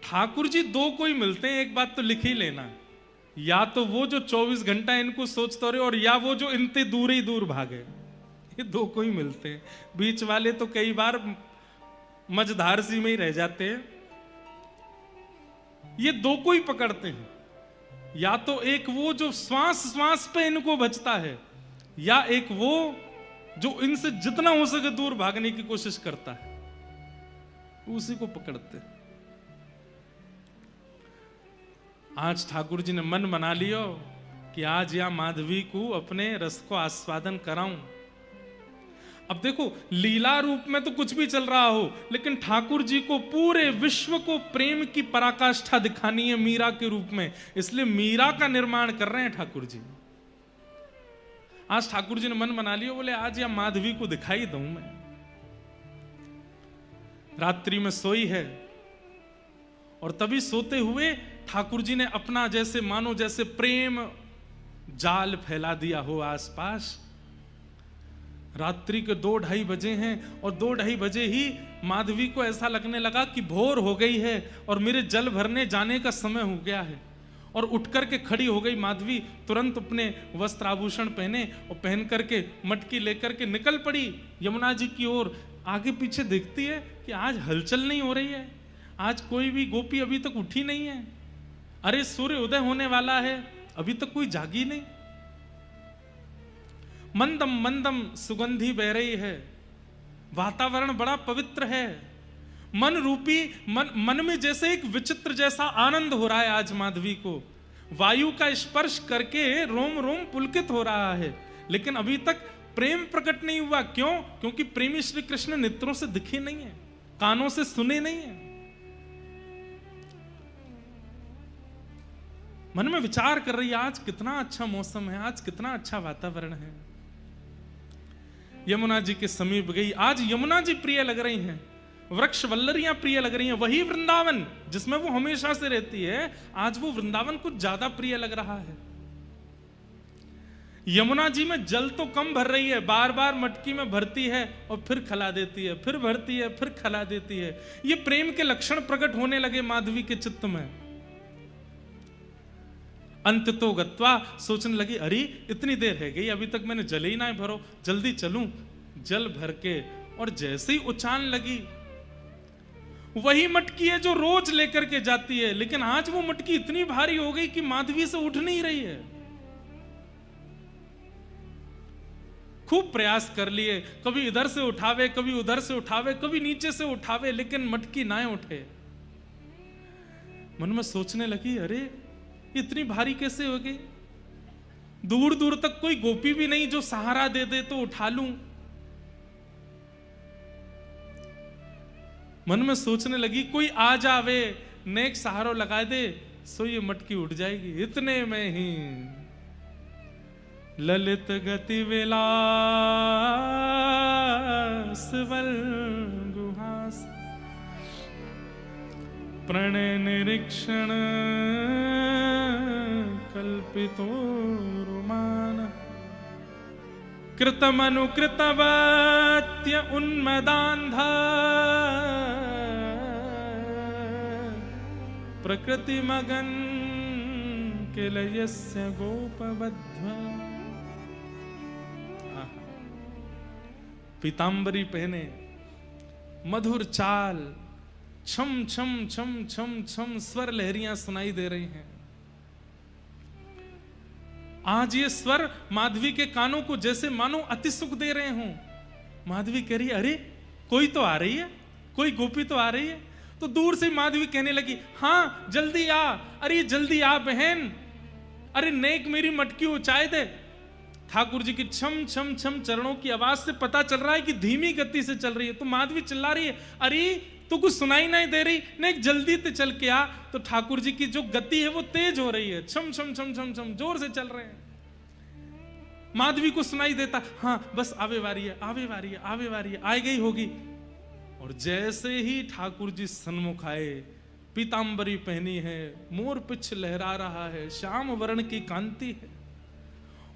ठाकुर जी दो कोई मिलते हैं, एक बात तो लिख ही लेना, या तो वो जो 24 घंटा इनको सोचते रहे, और या वो जो इनते दूर ही दूर भागे। ये दो कोई मिलते हैं, बीच वाले तो कई बार मझधार सी में ही रह जाते हैं। ये दो कोई पकड़ते हैं, या तो एक वो जो श्वास श्वास पे इनको बचता है, या एक वो जो इनसे जितना हो सके दूर भागने की कोशिश करता है, उसी को पकड़ते हैं। आज ठाकुर जी ने मन बना लियो कि आज या माधवी को अपने रस को आस्वादन कराऊं। अब देखो लीला रूप में तो कुछ भी चल रहा हो, लेकिन ठाकुर जी को पूरे विश्व को प्रेम की पराकाष्ठा दिखानी है मीरा के रूप में, इसलिए मीरा का निर्माण कर रहे हैं ठाकुर जी। आज ठाकुर जी ने मन बना लिया, बोले आज या माधवी को दिखाई दूं मैं। रात्रि में सोई है, और तभी सोते हुए ठाकुर जी ने अपना जैसे मानो जैसे प्रेम जाल फैला दिया हो आसपास। रात्रि के 2-2:30 बजे हैं, और 2-2:30 बजे ही माधवी को ऐसा लगने लगा कि भोर हो गई है और मेरे जल भरने जाने का समय हो गया है। और उठ करके खड़ी हो गई माधवी, तुरंत अपने वस्त्र आभूषण पहने और पहन करके मटकी लेकर के निकल पड़ी यमुना जी की ओर। आगे पीछे देखती है कि आज हलचल नहीं हो रही है, आज कोई भी गोपी अभी तक उठी नहीं है। अरे सूर्य उदय होने वाला है, अभी तक कोई जागी नहीं। मंदम मंदम सुगंधी बह रही है, वातावरण बड़ा पवित्र है, मन रूपी मन में जैसे एक विचित्र जैसा आनंद हो रहा है। आज माधवी को वायु का स्पर्श करके रोम रोम पुलकित हो रहा है, लेकिन अभी तक प्रेम प्रकट नहीं हुआ। क्यों? क्योंकि प्रेमी श्री कृष्ण नेत्रों से दिखे नहीं है, कानों से सुने नहीं है। मन में विचार कर रही है आज कितना अच्छा मौसम है, आज कितना अच्छा वातावरण है। यमुना जी के समीप गई। आज यमुना जी प्रिय लग रही हैं, वृक्ष वल्लरियां प्रिय लग रही हैं। वही वृंदावन जिसमें वो हमेशा से रहती है, आज वो वृंदावन कुछ ज्यादा प्रिय लग रहा है। यमुना जी में जल तो कम भर रही है, बार बार मटकी में भरती है और फिर खला देती है, फिर भरती है, फिर खला देती है। ये प्रेम के लक्षण प्रकट होने लगे माधवी के चित्त में। अंत तो गत्वा सोचने लगी, अरे इतनी देर है गई, अभी तक मैंने जल ही ना भरो, जल्दी चलूं। जल भर के और जैसे ही उछान लगी, वही मटकी है जो रोज लेकर के जाती है, लेकिन आज वो मटकी इतनी भारी हो गई कि माधवी से उठ नहीं रही है। खूब प्रयास कर लिए, कभी इधर से उठावे, कभी उधर से उठावे, कभी नीचे से उठावे, लेकिन मटकी ना उठे। मन में सोचने लगी, अरे इतनी भारी कैसे हो गई? दूर दूर तक कोई गोपी भी नहीं जो सहारा दे दे तो उठा लूं। मन में सोचने लगी, कोई आ जावे, नेक सहारो लगा दे, सो ये मटकी उठ जाएगी। इतने में ही ललित गति विलास वल गुहास प्रणय निरीक्षण कल्पितो रुमान कृतमनुकृतवत्य उन्मदान्धा प्रकृति मगन किलयस्य गोपवध्व। पीतांबरी पहने, मधुर चाल, छम छम छम छम छम स्वर लहरियां सुनाई दे रही हैं। आज ये स्वर माधवी के कानों को जैसे मानो अति सुख दे रहे हों। माधवी कह रही है, अरे कोई तो आ रही है, कोई गोपी तो आ रही है। तो दूर से माधवी कहने लगी, हाँ जल्दी आ, अरे जल्दी आ बहन, अरे नेक मेरी मटकी ऊंचाई दे। ठाकुर जी की छम छम छम चरणों की आवाज से पता चल रहा है कि धीमी गति से चल रही है। तो माधवी चिल्ला रही है, अरे तो कुछ सुनाई नहीं दे रही, नहीं जल्दी ते चल के आ। तो ठाकुर जी की जो गति है वो तेज हो रही है, छम छम छम छम छम जोर से चल रहे हैं। माधवी को सुनाई देता, हाँ बस आवे वारी है, आवे वारी है, आवे वारी है, आ गई होगी। और जैसे ही ठाकुर जी सन्मुख आए, पीतांबरी पहनी है, मोर पिछ लहरा रहा है, श्याम वर्ण की कांति है।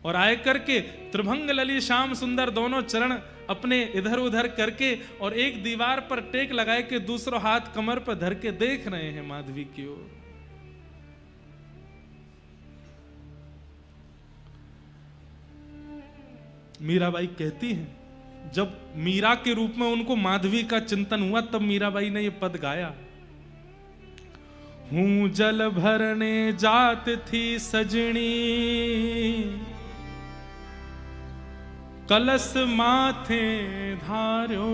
और आए करके त्रिभंग लली श्याम सुंदर दोनों चरण अपने इधर उधर करके और एक दीवार पर टेक लगाए के दूसरा हाथ कमर पर धर के देख रहे हैं माधवी की ओर। मीराबाई कहती हैं, जब मीरा के रूप में उनको माधवी का चिंतन हुआ तब मीराबाई ने ये पद गाया। हूं जल भरने जात थी सजनी, कलश माथे धार्यो।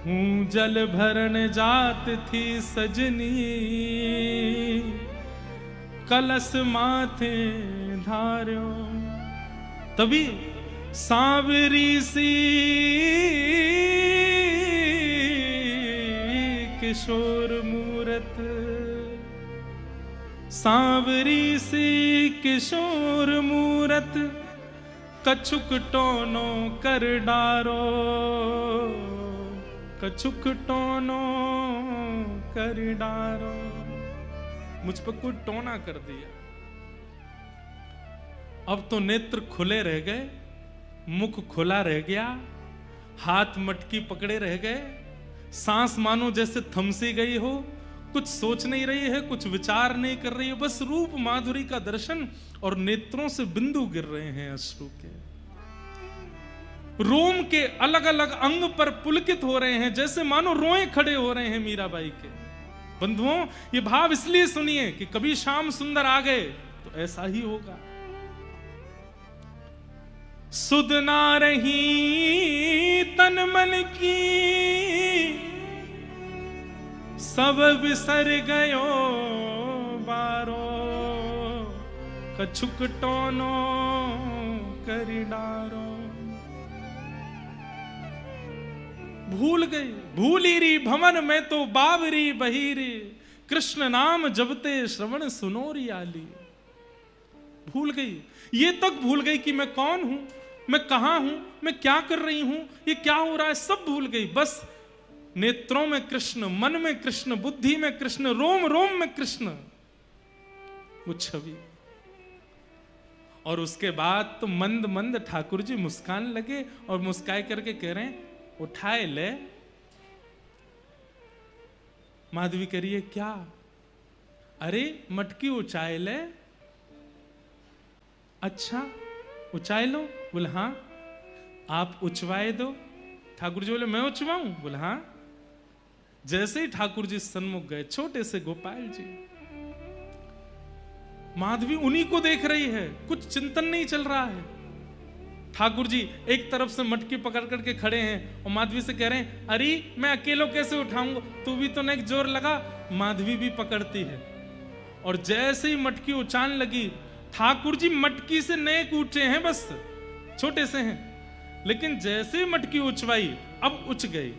हूं जल भरन जात थी सजनी, कलश माथे धार्यो। तभी सांवरी सी किशोर मूरत, सांवरी सी किशोर मूरत, कछुक टोनो कर डारो, कछुक टोनो कर डारो। मुझ पर कोई टोना कर दिया। अब तो नेत्र खुले रह गए, मुख खुला रह गया, हाथ मटकी पकड़े रह गए, सांस मानो जैसे थमसी गई हो, कुछ सोच नहीं रही है, कुछ विचार नहीं कर रही है, बस रूप माधुरी का दर्शन और नेत्रों से बिंदु गिर रहे हैं अश्रु के। रोम के अलग अलग अंग पर पुलकित हो रहे हैं, जैसे मानो रोए खड़े हो रहे हैं मीराबाई के। बंधुओं, ये भाव इसलिए सुनिए कि कभी श्याम सुंदर आ गए तो ऐसा ही होगा। सुध ना रही तन मन की, सब बिसर गयो बारो, कछुक टोनो कर डारो। भूल गई, भूली री भवन में तो बावरी बहीरी, कृष्ण नाम जपते श्रवण सुनोरी आली। भूल गई, ये तक भूल गई कि मैं कौन हूं, मैं कहां हूं, मैं क्या कर रही हूं, ये क्या हो रहा है, सब भूल गई। बस नेत्रों में कृष्ण, मन में कृष्ण, बुद्धि में कृष्ण, रोम रोम में कृष्ण, वो छवि। और उसके बाद तो मंद मंद ठाकुर जी मुस्कान लगे और मुस्काए करके कह रहे हैं, उठाए ले। माधवी करिए क्या? अरे मटकी उचाए ले। अच्छा उचाए लो? बोले हाँ। आप उचवाए दो? ठाकुर जी बोले मैं उचवाऊं? बोले हाँ। जैसे ही ठाकुर जी सन्मुख गए, छोटे से गोपाल जी, माधवी उन्हीं को देख रही है, कुछ चिंतन नहीं चल रहा है। ठाकुर जी एक तरफ से मटकी पकड़ करके खड़े हैं और माधवी से कह रहे हैं, अरे मैं अकेलो कैसे उठाऊंगा, तू भी तो नेक जोर लगा। माधवी भी पकड़ती है और जैसे ही मटकी उचान लगी, ठाकुर जी मटकी से नेक उठे हैं, बस छोटे से हैं, लेकिन जैसे ही मटकी उचवाई अब उच गई।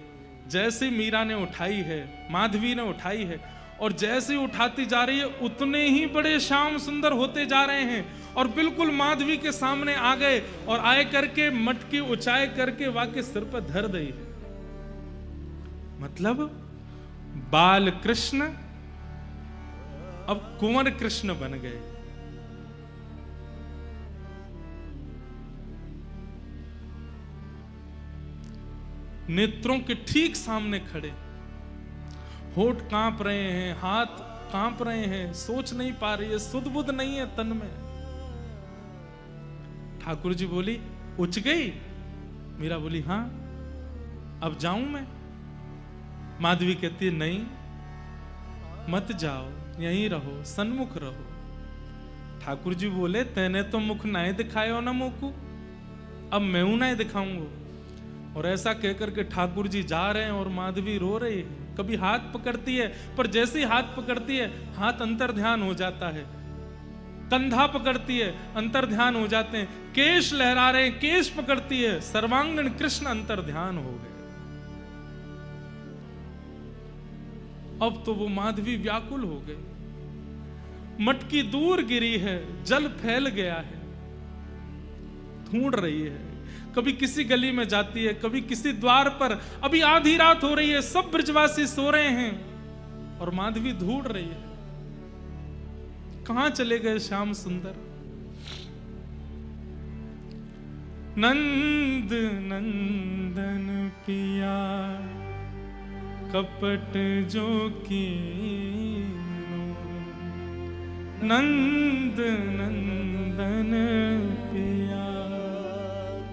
जैसे मीरा ने उठाई है, माधवी ने उठाई है, और जैसे ही उठाती जा रही है उतने ही बड़े श्याम सुंदर होते जा रहे हैं और बिल्कुल माधवी के सामने आ गए और आए करके मटकी उचाए करके वाके सिर पर धर दी है। मतलब बाल कृष्ण अब कुंवर कृष्ण बन गए। नेत्रों के ठीक सामने खड़े, होठ कांप रहे हैं, हाथ कांप रहे हैं, सोच नहीं पा रही है, सुध बुध नहीं है तन में। ठाकुर जी बोली, उच गई? मीरा बोली, हां, अब जाऊं मैं? माधवी कहती है, नहीं मत जाओ, यहीं रहो, सन्मुख रहो। ठाकुर जी बोले, तेने तो मुख नाए दिखायो ना मोकू, अब मैं नाए दिखाऊंगा। और ऐसा कहकर के ठाकुर जी जा रहे हैं और माधवी रो रही है। कभी हाथ पकड़ती है, पर जैसे ही हाथ पकड़ती है हाथ अंतर ध्यान हो जाता है, कंधा पकड़ती है अंतर ध्यान हो जाते हैं, केश लहरा रहे हैं, केश पकड़ती है, सर्वांगण कृष्ण अंतर ध्यान हो गए। अब तो वो माधवी व्याकुल हो गई, मटकी दूर गिरी है, जल फैल गया है, ढूंढ रही है, कभी किसी गली में जाती है, कभी किसी द्वार पर, अभी आधी रात हो रही है, सब ब्रजवासी सो रहे हैं और माधवी ढूंढ रही है, कहां चले गए श्याम सुंदर। नंद नंदन पिया कपट जो कीनो, नंद नंदन पिया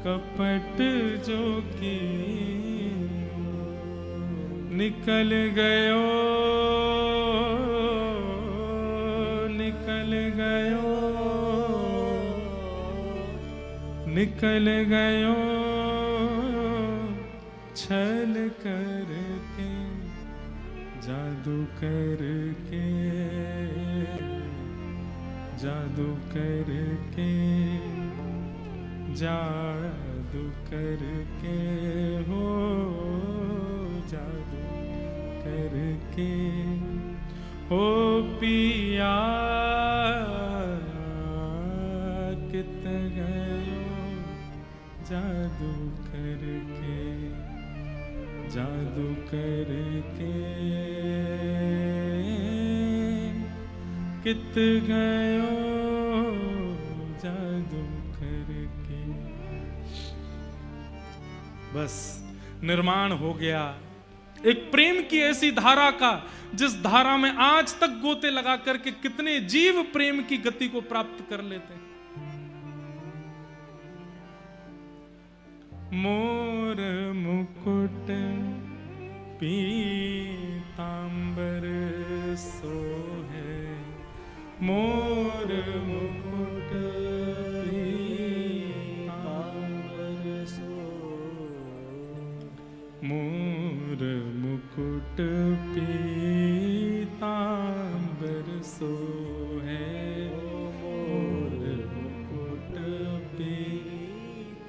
कपट जो कीनो, निकल गयो निकल गयो निकल गयो छल करके, जादू करके, जादू करके, जादू करके, हो जादू करके, हो पिया कित गयो जादू करके, जादू करके, कित गयो जादू करके। बस निर्माण हो गया एक प्रेम की ऐसी धारा का, जिस धारा में आज तक गोते लगा करके कितने जीव प्रेम की गति को प्राप्त कर लेते हैं। मोर मुकुट पीतांबर सोहे, मोर मुकुट पीतांबर सोहे, मोर मुकुट पीतांबर सोहे, मोर मुकुट पीतांबर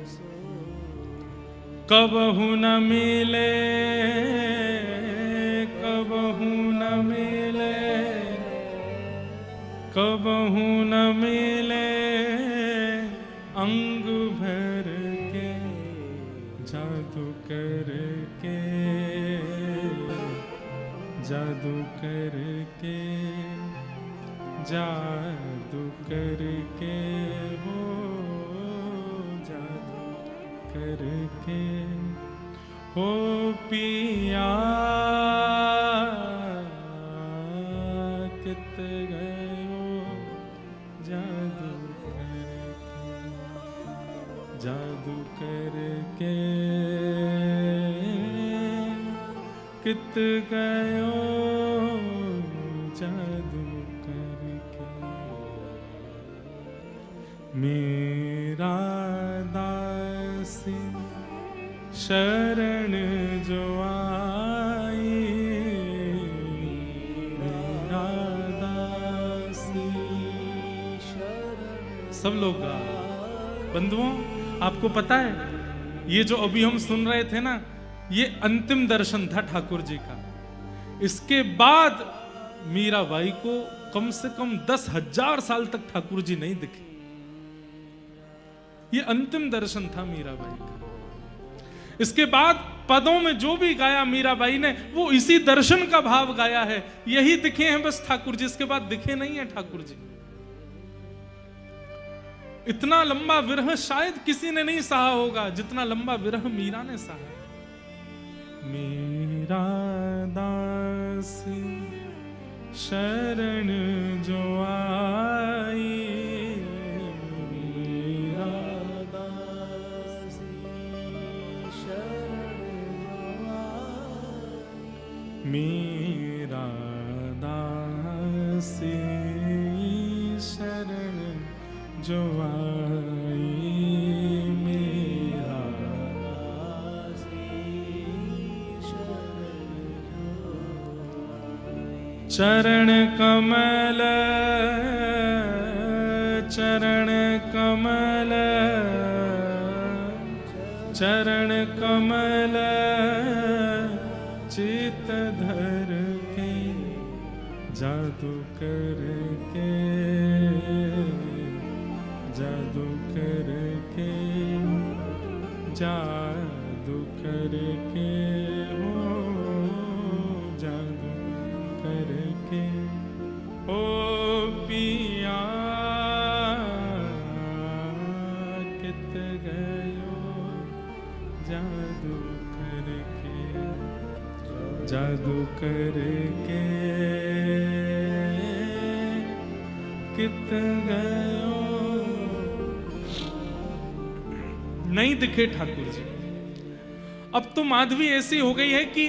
सोहे। कबहु न मिले, कबहु न मिले, कबहु न मिले अंग भर के, जादू करके, जादू करके, जादू करके, हो जादू करके, हो पिया कित गयो जादू करके, जादू करके, कित गयो जादू करके। मेरा दासी शरण जो आई, मेरा दासी शरण। सब लोग बंधुओं, आपको पता है ये जो अभी हम सुन रहे थे ना, ये अंतिम दर्शन था ठाकुर जी का। इसके बाद मीराबाई को कम से कम 10,000 साल तक ठाकुर जी नहीं दिखे। ये अंतिम दर्शन था मीराबाई का। इसके बाद पदों में जो भी गाया मीराबाई ने, वो इसी दर्शन का भाव गाया है। यही दिखे हैं बस ठाकुर जी, इसके बाद दिखे नहीं है ठाकुर जी। इतना लंबा विरह शायद किसी ने नहीं सहा होगा जितना लंबा विरह मीरा ने सहा। मेरा दासी शरण जो आई, मेरा दासी शरण जो आई, मेरा दासी शरण जो आई, मेरा चरण कमल, चरण कमल, चरण कमल चित धर के जादू करके, जादू करके, जादू करके, हो जादू करके, ओ पिया कित गयो जादू करके, जादू करके कित गयो। नहीं दिखे ठाकुर जी। अब तो माधवी ऐसी हो गई है कि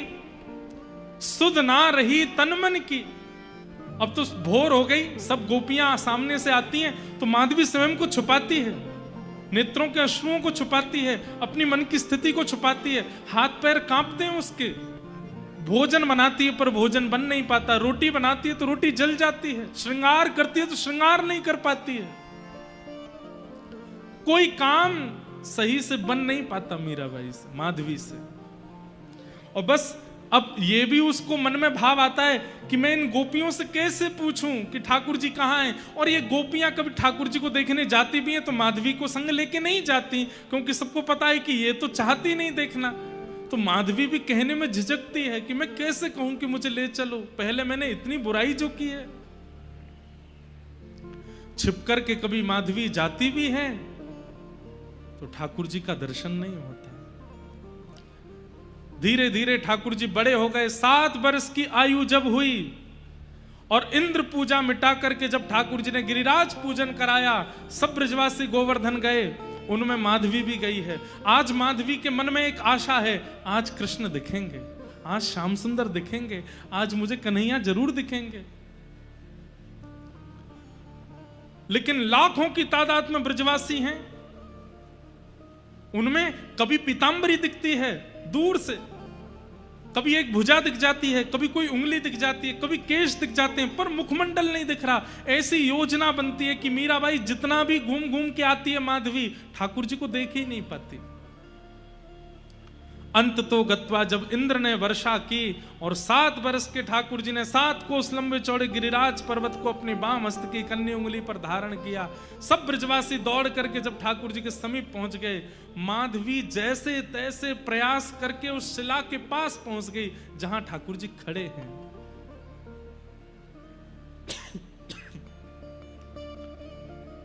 सुध ना रही तन मन की। अब तो भोर हो गई, सब गोपियां सामने से आती हैं तो माधवी स्वयं को छुपाती है, नेत्रों के अश्रुओं को छुपाती है, अपनी मन की स्थिति को छुपाती है, हाथ पैर कांपते हैं उसके। भोजन बनाती है पर भोजन बन नहीं पाता, रोटी बनाती है तो रोटी जल जाती है, श्रृंगार करती है तो श्रृंगार नहीं कर पाती है, कोई काम सही से बन नहीं पाता मीराबाई से, माधवी से। और बस अब ये भी उसको मन में भाव आता है कि मैं इन गोपियों से कैसे पूछूं कि ठाकुर जी कहाँ हैं। और ये गोपियां कभी ठाकुर जी को देखने जाती भी हैं तो माधवी को संग लेके नहीं जाती, क्योंकि सबको पता है कि ये तो चाहती नहीं देखना। तो माधवी भी कहने में झिझकती है कि मैं कैसे कहूं कि मुझे ले चलो, पहले मैंने इतनी बुराई जो की है। छिप कर के कभी माधवी जाती भी है तो ठाकुर जी का दर्शन नहीं होता। धीरे धीरे ठाकुर जी बड़े हो गए, 7 वर्ष की आयु जब हुई और इंद्र पूजा मिटा करके जब ठाकुर जी ने गिरिराज पूजन कराया, सब ब्रजवासी गोवर्धन गए, उनमें माधवी भी गई है। आज माधवी के मन में एक आशा है, आज कृष्ण दिखेंगे, आज श्याम सुंदर दिखेंगे, आज मुझे कन्हैया जरूर दिखेंगे। लेकिन लाखों की तादाद में ब्रजवासी हैं, उनमें कभी पीतांबरी दिखती है दूर से, कभी एक भुजा दिख जाती है, कभी कोई उंगली दिख जाती है, कभी केश दिख जाते हैं, पर मुखमंडल नहीं दिख रहा। ऐसी योजना बनती है कि मीराबाई जितना भी घूम घूम के आती है माधवी, ठाकुर जी को देख ही नहीं पाती। अंत तो गत्वा जब इंद्र ने वर्षा की और 7 वर्ष के ठाकुर जी ने 7 कोस लंबे चौड़े गिरिराज पर्वत को अपनी बाम हस्त की कन्नी उंगली पर धारण किया, सब ब्रजवासी दौड़ करके जब ठाकुर जी के समीप पहुंच गए, माधवी जैसे तैसे प्रयास करके उस शिला के पास पहुंच गई जहां ठाकुर जी खड़े हैं।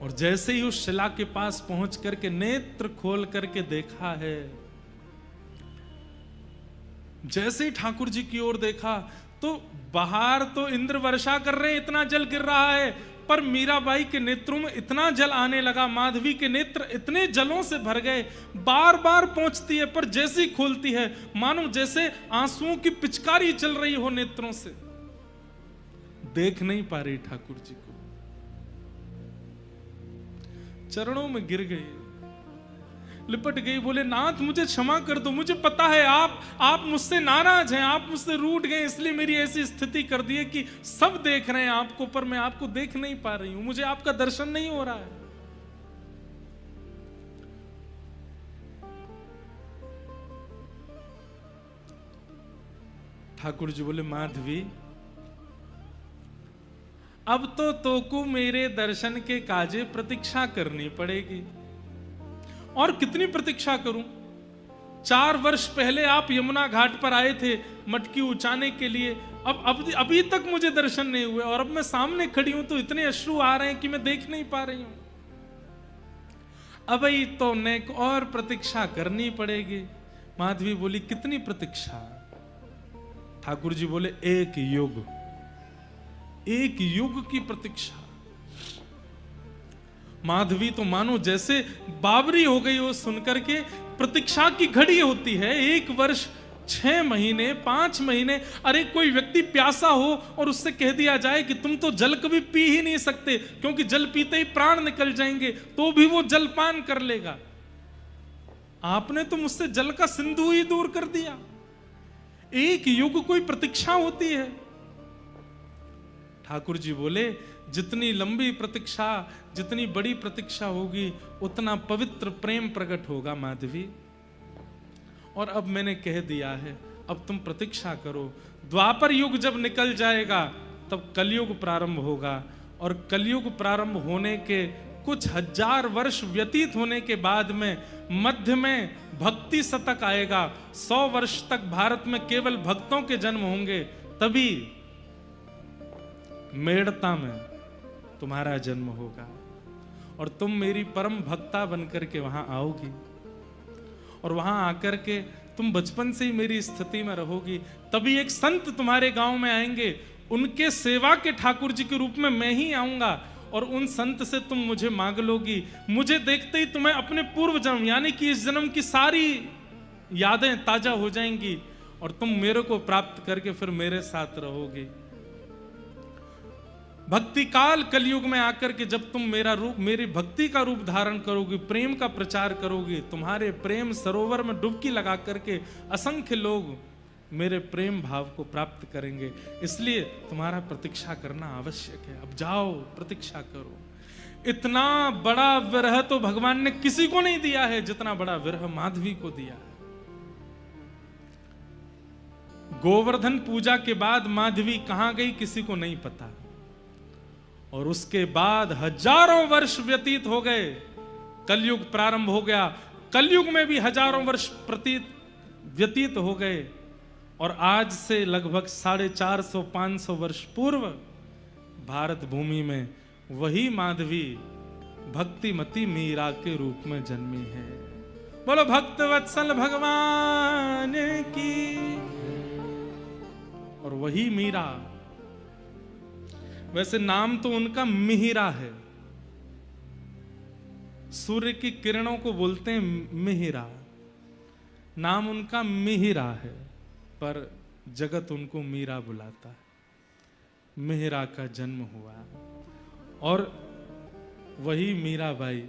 और जैसे ही उस शिला के पास पहुंच करके नेत्र खोल करके देखा है, जैसे ही ठाकुर जी की ओर देखा तो बाहर तो इंद्र वर्षा कर रहे हैं, इतना जल गिर रहा है, पर मीराबाई के नेत्रों में इतना जल आने लगा, माधवी के नेत्र इतने जलों से भर गए, बार बार पहुंचती है पर जैसे ही खोलती है मानो जैसे आंसुओं की पिचकारी चल रही हो नेत्रों से, देख नहीं पा रही ठाकुर जी को, चरणों में गिर गई, लिपट गई, बोले नाथ मुझे क्षमा कर दो, मुझे पता है आप मुझसे नाराज हैं, आप मुझसे रूठ गए, इसलिए मेरी ऐसी स्थिति कर दी है कि सब देख रहे हैं आपको पर मैं आपको देख नहीं पा रही हूं, मुझे आपका दर्शन नहीं हो रहा है। ठाकुर जी बोले माधवी अब तो तोको मेरे दर्शन के काजे प्रतीक्षा करनी पड़ेगी। और कितनी प्रतीक्षा करूं? 4 वर्ष पहले आप यमुना घाट पर आए थे मटकी उचाने के लिए, अब अभी तक मुझे दर्शन नहीं हुए और अब मैं सामने खड़ी हूं तो इतने अश्रु आ रहे हैं कि मैं देख नहीं पा रही हूं। अब ही तो नेक और प्रतीक्षा करनी पड़ेगी। माधवी बोली कितनी प्रतीक्षा? ठाकुर जी बोले एक युग, एक युग की प्रतीक्षा। माधवी तो मानो जैसे बावरी हो गई हो सुनकर के। प्रतीक्षा की घड़ी होती है 1 वर्ष, 6 महीने, 5 महीने। अरे कोई व्यक्ति प्यासा हो और उससे कह दिया जाए कि तुम तो जल कभी पी ही नहीं सकते क्योंकि जल पीते ही प्राण निकल जाएंगे, तो भी वो जलपान कर लेगा। आपने तो मुझसे जल का सिंधु ही दूर कर दिया। एक युग कोई प्रतीक्षा होती है। ठाकुर जी बोले जितनी लंबी प्रतीक्षा, जितनी बड़ी प्रतीक्षा होगी, उतना पवित्र प्रेम प्रकट होगा माधवी। और अब मैंने कह दिया है, अब तुम प्रतीक्षा करो। द्वापर युग जब निकल जाएगा तब कलयुग प्रारंभ होगा, और कलयुग प्रारंभ होने के कुछ 1000 वर्ष व्यतीत होने के बाद में मध्य में भक्ति शतक आएगा। 100 वर्ष तक भारत में केवल भक्तों के जन्म होंगे, तभी मेड़ता में तुम्हारा जन्म होगा और तुम मेरी परम भक्ता बनकर के वहां आओगी। और वहां आकर के तुम बचपन से ही मेरी स्थिति में रहोगी। तभी एक संत तुम्हारे गांव में आएंगे, उनके सेवा के ठाकुर जी के रूप में मैं ही आऊंगा, और उन संत से तुम मुझे मांग लोगी। मुझे देखते ही तुम्हें अपने पूर्व जन्म यानी कि इस जन्म की सारी यादें ताजा हो जाएंगी, और तुम मेरे को प्राप्त करके फिर मेरे साथ रहोगे। भक्ति काल कलयुग में आकर के जब तुम मेरा रूप, मेरी भक्ति का रूप धारण करोगी, प्रेम का प्रचार करोगी, तुम्हारे प्रेम सरोवर में डुबकी लगा करके असंख्य लोग मेरे प्रेम भाव को प्राप्त करेंगे। इसलिए तुम्हारा प्रतीक्षा करना आवश्यक है। अब जाओ प्रतीक्षा करो। इतना बड़ा विरह तो भगवान ने किसी को नहीं दिया है जितना बड़ा विरह माधवी को दिया है। गोवर्धन पूजा के बाद माधवी कहां गई किसी को नहीं पता, और उसके बाद हजारों वर्ष व्यतीत हो गए, कलयुग प्रारंभ हो गया। कलयुग में भी हजारों वर्ष व्यतीत हो गए, और आज से लगभग 450-500 वर्ष पूर्व भारत भूमि में वही माधवी भक्तिमती मीरा के रूप में जन्मी है। बोलो भक्त वत्सल भगवान की। और वही मीरा, वैसे नाम तो उनका मिहिरा है, सूर्य की किरणों को बोलते हैं मिहिरा, नाम उनका मिहिरा है, पर जगत उनको मीरा बुलाता है। मिहिरा का जन्म हुआ, और वही मीराबाई